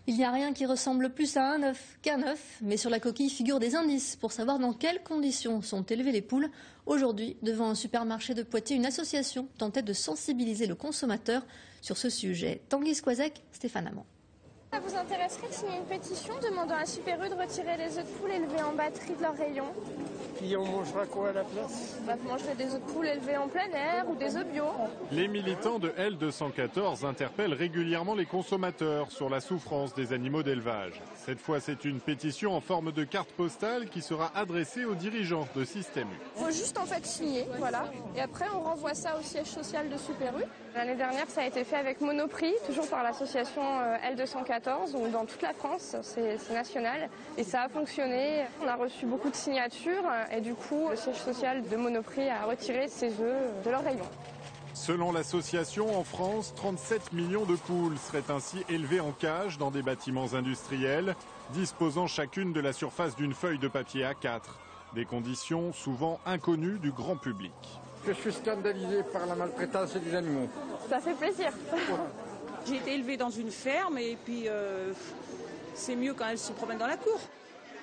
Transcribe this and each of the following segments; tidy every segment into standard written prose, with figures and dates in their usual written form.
Il n'y a rien qui ressemble plus à un œuf qu'un œuf, mais sur la coquille figurent des indices pour savoir dans quelles conditions sont élevées les poules. Aujourd'hui, devant un supermarché de Poitiers, une association tentait de sensibiliser le consommateur sur ce sujet. Tanguy Squazek, Stéphane Amand. Ça vous intéresserait de signer une pétition demandant à Super U de retirer les œufs de poule élevés en batterie de leur rayon? Puis on mangera quoi à la place? On va manger des œufs de poule élevés en plein air ou des œufs bio. Les militants de L214 interpellent régulièrement les consommateurs sur la souffrance des animaux d'élevage. Cette fois, c'est une pétition en forme de carte postale qui sera adressée aux dirigeants de Système U. Il faut juste en fait signer, voilà. Et après, on renvoie ça au siège social de Super U. L'année dernière, ça a été fait avec Monoprix, toujours par l'association L214, donc dans toute la France, c'est national. Et ça a fonctionné. On a reçu beaucoup de signatures et du coup, le siège social de Monoprix a retiré ces œufs de leur rayon. Selon l'association, en France, 37 millions de poules seraient ainsi élevées en cage dans des bâtiments industriels, disposant chacune de la surface d'une feuille de papier A4. Des conditions souvent inconnues du grand public. Je suis scandalisé par la maltraitance des animaux. Ça fait plaisir. J'ai été élevée dans une ferme et puis c'est mieux quand elles se promènent dans la cour.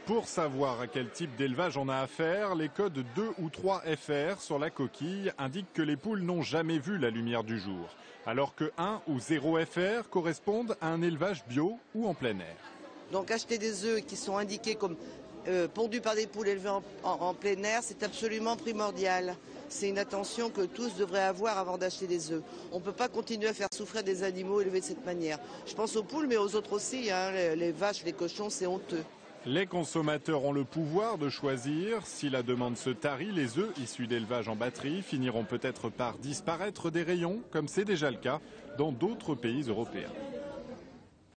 Pour savoir à quel type d'élevage on a affaire, les codes 2 ou 3 FR sur la coquille indiquent que les poules n'ont jamais vu la lumière du jour, alors que 1 ou 0 FR correspondent à un élevage bio ou en plein air. Donc acheter des œufs qui sont indiqués comme pondus par des poules élevées en plein air, c'est absolument primordial. C'est une attention que tous devraient avoir avant d'acheter des œufs. On ne peut pas continuer à faire souffrir des animaux élevés de cette manière. Je pense aux poules, mais aux autres aussi, hein, les vaches, les cochons, c'est honteux. Les consommateurs ont le pouvoir de choisir. Si la demande se tarit, les œufs issus d'élevage en batterie finiront peut-être par disparaître des rayons, comme c'est déjà le cas dans d'autres pays européens.